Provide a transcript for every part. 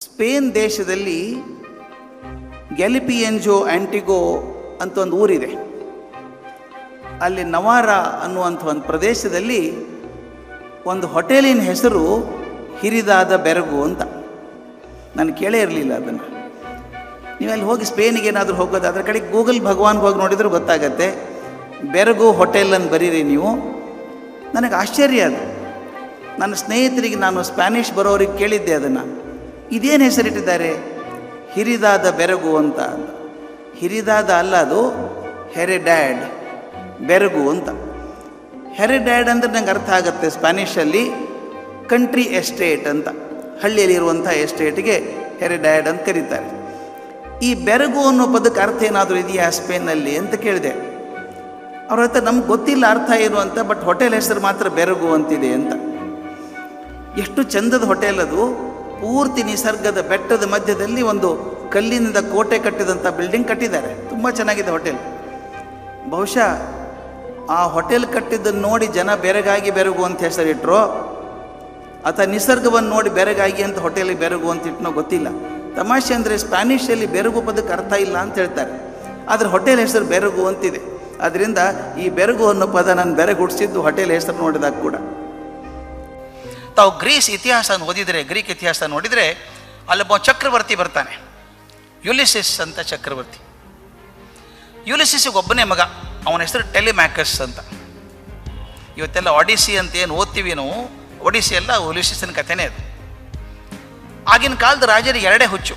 Spain ದೇಶದಲ್ಲಿ ಗ್ಯಾಲಿಪಿಯೆಂಜೋ ಆಂಟಿಗೋ ಅಂತ ಒಂದು ಊರಿದೆ. ಅಲ್ಲಿ ನವಾರ ಅನ್ನುವಂಥ ಒಂದು ಪ್ರದೇಶದಲ್ಲಿ ಒಂದು ಹೋಟೆಲಿನ ಹೆಸರು ಹಿರಿದಾದ ಬೆರಗು ಅಂತ. ನಾನು ಕೇಳೇ ಇರಲಿಲ್ಲ ಅದನ್ನು. ನೀವಲ್ಲಿ ಹೋಗಿ ಸ್ಪೇನಿಗೆ ಏನಾದರೂ ಹೋಗೋದು ಅದರ ಕಡೆ ಗೂಗಲ್ ಭಗವಾನ್ಗೆ ಹೋಗಿ ನೋಡಿದರೂ ಗೊತ್ತಾಗತ್ತೆ. ಬೆರಗು ಹೋಟೆಲ್ ಅಂತ ಬರೀರಿ ನೀವು. ನನಗೆ ಆಶ್ಚರ್ಯ ಅದು. ನನ್ನ ಸ್ನೇಹಿತರಿಗೆ ನಾನು ಸ್ಪ್ಯಾನಿಷ್ ಬರೋರಿಗೆ ಕೇಳಿದ್ದೆ ಅದನ್ನು, ಇದೇನು ಹೆಸರಿಟ್ಟಿದ್ದಾರೆ ಹಿರಿದಾದ ಬೆರಗು ಅಂತ. ಹಿರಿದಾದ ಅಲ್ಲ, ಅದು ಹೆರಿಡ್ಯಾಡ್ ಬೆರಗು ಅಂತ. ಹೆರಿಡ್ಯಾಡ್ ಅಂದರೆ ನಂಗೆ ಅರ್ಥ ಆಗುತ್ತೆ. ಸ್ಪ್ಯಾನಿಷಲ್ಲಿ ಕಂಟ್ರಿ ಎಸ್ಟೇಟ್ ಅಂತ, ಹಳ್ಳಿಯಲ್ಲಿರುವಂಥ ಎಸ್ಟೇಟ್ಗೆ ಹೆರಿಡ್ಯಾಡ್ ಅಂತ ಕರೀತಾರೆ. ಈ ಬೆರಗು ಅನ್ನೋ ಪದಕ್ಕೆ ಅರ್ಥ ಏನಾದರೂ ಇದೆಯಾ ಸ್ಪೇನಲ್ಲಿ ಅಂತ ಕೇಳಿದೆ. ಅವ್ರ ಹತ್ರ ನಮ್ಗೆ ಗೊತ್ತಿಲ್ಲ ಅರ್ಥ ಏನು ಅಂತ, ಬಟ್ ಹೋಟೆಲ್ ಹೆಸರು ಮಾತ್ರ ಬೆರಗು ಅಂತಿದೆ ಅಂತ. ಎಷ್ಟು ಚಂದದ ಹೋಟೆಲ್ ಅದು. ಪೂರ್ತಿ ನಿಸರ್ಗದ ಬೆಟ್ಟದ ಮಧ್ಯದಲ್ಲಿ ಒಂದು ಕಲ್ಲಿನಿಂದ ಕೋಟೆ ಕಟ್ಟಿದಂಥ ಬಿಲ್ಡಿಂಗ್ ಕಟ್ಟಿದ್ದಾರೆ. ತುಂಬ ಚೆನ್ನಾಗಿದೆ ಹೋಟೆಲ್. ಬಹುಶಃ ಆ ಹೋಟೆಲ್ ಕಟ್ಟಿದ್ದನ್ನು ನೋಡಿ ಜನ ಬೆರಗಾಗಿ ಬೆರಗು ಅಂತ ಹೆಸರಿಟ್ರೋ ಅಥವಾ ನಿಸರ್ಗವನ್ನು ನೋಡಿ ಬೆರಗಾಗಿ ಅಂತ ಹೋಟೆಲಿಗೆ ಬೆರಗು ಅಂತ ಇಟ್ಟನೋ ಗೊತ್ತಿಲ್ಲ. ತಮಾಷೆ ಅಂದರೆ ಸ್ಪ್ಯಾನಿಷಲ್ಲಿ ಬೆರಗು ಪದಕ್ಕೆ ಅರ್ಥ ಇಲ್ಲ ಅಂತ ಹೇಳ್ತಾರೆ, ಆದರೆ ಹೋಟೆಲ್ ಹೆಸರು ಬೆರಗು ಅಂತಿದೆ. ಅದರಿಂದ ಈ ಬೆರಗು ಅನ್ನೋ ಪದ ನಾನು ಬೆರಗುಡಿಸಿದ್ದು ಹೋಟೆಲ್ ಹೆಸರು ನೋಡಿದಾಗ ಕೂಡ. ತಾವು ಗ್ರೀಕ್ ಇತಿಹಾಸ ನೋಡಿದರೆ ಅಲ್ಲೊಬ್ಬ ಚಕ್ರವರ್ತಿ ಬರ್ತಾನೆ, ಯುಲಿಸಿಸ್ ಅಂತ ಚಕ್ರವರ್ತಿ. ಯುಲಿಸಿಸ್ಗೆ ಒಬ್ಬನೇ ಮಗ, ಅವನ ಹೆಸರು ಟೆಲಿಮ್ಯಾಕಸ್ ಅಂತ. ಇವತ್ತೆಲ್ಲ ಒಡಿಸಿ ಅಂತ ಏನು ಓದ್ತೀವಿ ನಾವು, ಒಡಿಸಿ ಎಲ್ಲ ಯುಲಿಸಿಸ್ನ ಕಥೆನೇ ಅದು. ಆಗಿನ ಕಾಲದ ರಾಜರಿಗೆ ಎರಡೇ ಹುಚ್ಚು,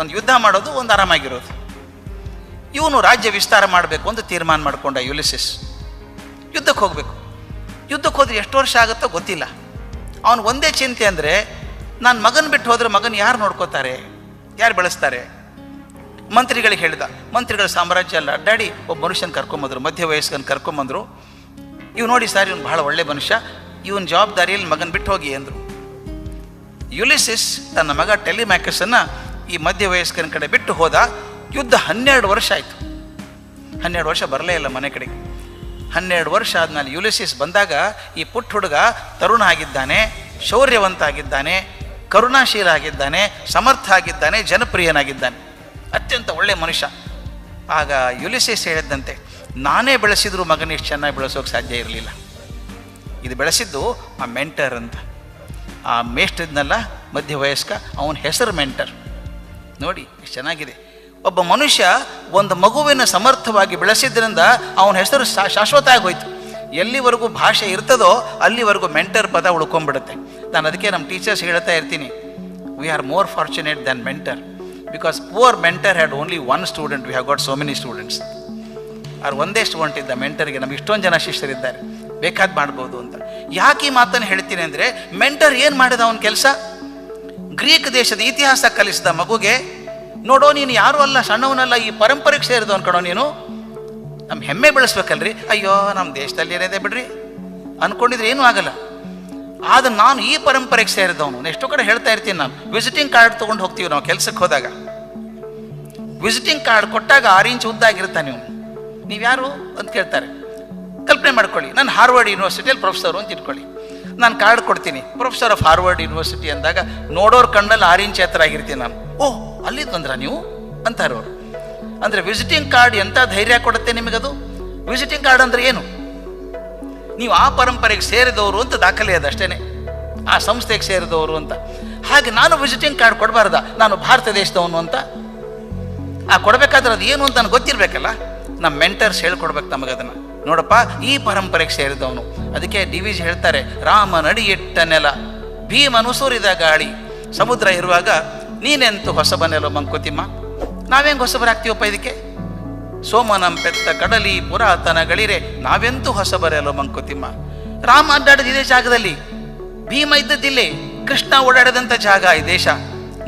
ಒಂದು ಯುದ್ಧ ಮಾಡೋದು, ಒಂದು ಆರಾಮಾಗಿರೋದು. ಇವನು ರಾಜ್ಯ ವಿಸ್ತಾರ ಮಾಡಬೇಕು ಅಂತ ತೀರ್ಮಾನ ಮಾಡಿಕೊಂಡ ಯುಲಿಸಿಸ್. ಯುದ್ಧಕ್ಕೆ ಹೋಗಬೇಕು. ಯುದ್ಧಕ್ಕೆ ಹೋದ್ರೆ ಎಷ್ಟು ವರ್ಷ ಆಗುತ್ತೋ ಗೊತ್ತಿಲ್ಲ. ಅವನು ಒಂದೇ ಚಿಂತೆ ಅಂದರೆ, ನಾನು ಮಗನ ಬಿಟ್ಟು ಹೋದರೆ ಮಗನ ಯಾರು ನೋಡ್ಕೋತಾರೆ, ಯಾರು ಬೆಳೆಸ್ತಾರೆ? ಮಂತ್ರಿಗಳಿಗೆ ಹೇಳಿದ. ಮಂತ್ರಿಗಳ ಸಾಮ್ರಾಜ್ಯ ಎಲ್ಲ ಅಡ್ಡಾಡಿ ಒಬ್ಬ ಮನುಷ್ಯನ ಕರ್ಕೊಂಬಂದರು, ಮಧ್ಯ ವಯಸ್ಕನ ಕರ್ಕೊಂಬಂದರು. ಇವು ನೋಡಿ ಸರ್, ಇವನು ಭಾಳ ಒಳ್ಳೆ ಮನುಷ್ಯ, ಇವನ ಜವಾಬ್ದಾರಿಯಲ್ಲಿ ಮಗನ ಬಿಟ್ಟು ಹೋಗಿ ಅಂದರು. ಯುಲಿಸಿಸ್ ತನ್ನ ಮಗ ಟೆಲಿಮ್ಯಾಕಸನ್ನು ಈ ಮಧ್ಯ ವಯಸ್ಕನ ಕಡೆ ಬಿಟ್ಟು ಹೋದ. ಯುದ್ಧ 12 ವರ್ಷ ಆಯಿತು. 12 ವರ್ಷ ಬರಲೇ ಇಲ್ಲ ಮನೆ ಕಡೆಗೆ. 12 ವರ್ಷ ಆದಮೇಲೆ ಯುಲಿಸಿಸ್ ಬಂದಾಗ ಈ ಪುಟ್ಟ ಹುಡುಗ ತರುಣ ಆಗಿದ್ದಾನೆ, ಶೌರ್ಯವಂತ ಆಗಿದ್ದಾನೆ, ಕರುಣಾಶೀಲ ಆಗಿದ್ದಾನೆ, ಸಮರ್ಥ ಆಗಿದ್ದಾನೆ, ಜನಪ್ರಿಯನಾಗಿದ್ದಾನೆ, ಅತ್ಯಂತ ಒಳ್ಳೆಯ ಮನುಷ್ಯ. ಆಗ ಯುಲಿಸಿಸ್ ಹೇಳಿದ್ದಂತೆ, ನಾನೇ ಬೆಳೆಸಿದ್ರು ಮಗನ ಇಷ್ಟು ಚೆನ್ನಾಗಿ ಬೆಳೆಸೋಕೆ ಸಾಧ್ಯ ಇರಲಿಲ್ಲ. ಇದು ಬೆಳೆಸಿದ್ದು ಆ ಮೆಂಟರ್ ಅಂತ. ಆ ಮೇಷ್ಟ್ರದ್ನಲ್ಲ ಮಧ್ಯ ವಯಸ್ಕ, ಅವನ ಹೆಸರು ಮೆಂಟರ್. ನೋಡಿ ಎಷ್ಟು ಚೆನ್ನಾಗಿದೆ. ಒಬ್ಬ ಮನುಷ್ಯ ಒಂದು ಮಗುವಿನ ಸಮರ್ಥವಾಗಿ ಬೆಳೆಸಿದ್ರಿಂದ ಅವನ ಹೆಸರು ಶಾಶ್ವತ ಆಗೋಯ್ತು. ಎಲ್ಲಿವರೆಗೂ ಭಾಷೆ ಇರ್ತದೋ ಅಲ್ಲಿವರೆಗೂ ಮೆಂಟರ್ ಪದ ಉಳ್ಕೊಂಡ್ಬಿಡುತ್ತೆ. ನಾನು ಅದಕ್ಕೆ ನಮ್ಮ ಟೀಚರ್ಸ್ ಹೇಳ್ತಾ ಇರ್ತೀನಿ, we are more fortunate than mentor, because poor mentor had only one student, we have got so many students. ಅವ್ರು ಒಂದೇ ಸ್ಟೂಡೆಂಟ್ ಇದ್ದ ಮೆಂಟರ್ಗೆ, ನಮ್ಗೆ ಇಷ್ಟೊಂದು ಜನ ಶಿಷ್ಯರಿದ್ದಾರೆ, ಬೇಕಾದ ಮಾಡ್ಬೋದು ಅಂತ. ಯಾಕೆ ಈ ಮಾತನ್ನು ಹೇಳ್ತೀನಿ ಅಂದರೆ, ಮೆಂಟರ್ ಏನು ಮಾಡಿದ ಅವನ ಕೆಲಸ? ಗ್ರೀಕ್ ದೇಶದ ಇತಿಹಾಸ ಕಲಿಸಿದ ಮಗುಗೆ, ನೋಡೋ ನೀನು ಯಾರೂ ಅಲ್ಲ, ಸಣ್ಣವನಲ್ಲ, ಈ ಪರಂಪರೆಗೆ ಸೇರಿದವನು ಕಣೋ ನೀನು, ನಮ್ಮ ಹೆಮ್ಮೆ ಬೆಳೆಸ್ಬೇಕಲ್ರಿ. ಅಯ್ಯೋ ನಮ್ಮ ದೇಶದಲ್ಲಿ ಏನಿದೆ ಬಿಡ್ರಿ ಅಂದ್ಕೊಂಡಿದ್ರೆ ಏನೂ ಆಗಲ್ಲ. ಆದರೆ ನಾನು ಈ ಪರಂಪರೆಗೆ ಸೇರಿದವನು. ಎಷ್ಟೋ ಕಡೆ ಹೇಳ್ತಾ ಇರ್ತೀನಿ ನಾನು, ವಿಸಿಟಿಂಗ್ ಕಾರ್ಡ್ ತೊಗೊಂಡು ಹೋಗ್ತೀವಿ ನಾವು ಕೆಲಸಕ್ಕೆ ಹೋದಾಗ. ವಿಸಿಟಿಂಗ್ ಕಾರ್ಡ್ ಕೊಟ್ಟಾಗ 6 ಇಂಚ್ ಉದ್ದಾಗಿರ್ತಾನೆ ನೀವು. ನೀವ್ಯಾರು ಅಂತ ಕೇಳ್ತಾರೆ. ಕಲ್ಪನೆ ಮಾಡ್ಕೊಳ್ಳಿ, ನಾನು ಹಾರ್ವರ್ಡ್ ಯೂನಿವರ್ಸಿಟಿಯಲ್ಲಿ ಪ್ರೊಫೆಸರು ಅಂತ ಇಟ್ಕೊಳ್ಳಿ. ನಾನು ಕಾರ್ಡ್ ಕೊಡ್ತೀನಿ, ಪ್ರೊಫೆಸರ್ ಆಫ್ ಹಾರ್ವರ್ಡ್ ಯೂನಿವರ್ಸಿಟಿ ಅಂದಾಗ ನೋಡೋರ ಕಣ್ಣಲ್ಲಿ 6 ಇಂಚ್ ಎತ್ತರ ಆಗಿರ್ತೀನಿ ನಾನು. ಓಹ್, ಅಲ್ಲಿದ್ದು ಬಂದ್ರ ನೀವು ಅಂತಾರೆ ಅವರು. ಅಂದರೆ ವಿಸಿಟಿಂಗ್ ಕಾರ್ಡ್ ಎಂಥ ಧೈರ್ಯ ಕೊಡುತ್ತೆ ನಿಮಗದು. ವಿಸಿಟಿಂಗ್ ಕಾರ್ಡ್ ಅಂದರೆ ಏನು? ನೀವು ಆ ಪರಂಪರೆಗೆ ಸೇರಿದವರು ಅಂತ ದಾಖಲೆ ಅದಷ್ಟೇ, ಆ ಸಂಸ್ಥೆಗೆ ಸೇರಿದವರು ಅಂತ. ಹಾಗೆ ನಾನು ವಿಸಿಟಿಂಗ್ ಕಾರ್ಡ್ ಕೊಡಬಾರ್ದ, ನಾನು ಭಾರತ ದೇಶದವನು ಅಂತ? ಆ ಕೊಡಬೇಕಾದ್ರೆ ಅದು ಏನು ಅಂತ ನನಗೆ ಗೊತ್ತಿರಬೇಕಲ್ಲ. ನಮ್ಮ ಮೆಂಟರ್ಸ್ ಹೇಳ್ಕೊಡ್ಬೇಕು ನಮಗದನ್ನು. ನೋಡಪ್ಪ, ಈ ಪರಂಪರೆಗೆ ಸೇರಿದವನು. ಅದಕ್ಕೆ DVG ಹೇಳ್ತಾರೆ, ರಾಮ ನಡಿಯಿಟ್ಟ ನೆಲ, ಭೀಮನು ಸುರಿದ ಗಾಳಿ, ಸಮುದ್ರ ಇರುವಾಗ ನೀನೆಂತೂ ಹೊಸಬನೆಲ್ಲೋ ಮಂಕುತಿಮ್ಮ. ನಾವೇಂಗೆ ಹೊಸಬರಾಗ್ತೀವಪ್ಪ ಇದಕ್ಕೆ? ಸೋಮನಂ ಪೆತ್ತ ಕಡಲಿ ಪುರಾತನಗಳಿರೆ, ನಾವೆಂತೂ ಹೊಸಬರೆಲ್ಲೋ ಮಂಕುತಿಮ್ಮ. ರಾಮ ಅಡ್ಡಾಡಿದ ಇದೇ ಜಾಗದಲ್ಲಿ, ಭೀಮ ಇದ್ದದ್ದಿಲ್ಲೇ, ಕೃಷ್ಣ ಓಡಾಡಿದಂಥ ಜಾಗ ಈ ದೇಶ.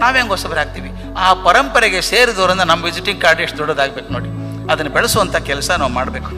ನಾವೇಂಗೆ ಹೊಸಬರಾಗ್ತೀವಿ? ಆ ಪರಂಪರೆಗೆ ಸೇರಿದವರನ್ನ ನಮ್ಮ ವಿಸಿಟಿಂಗ್ ಕಾರ್ಡ್ ಎಷ್ಟು ದೊಡ್ಡದಾಗಬೇಕು ನೋಡಿ. ಅದನ್ನು ಬೆಳೆಸುವಂಥ ಕೆಲಸ ನಾವು ಮಾಡಬೇಕು.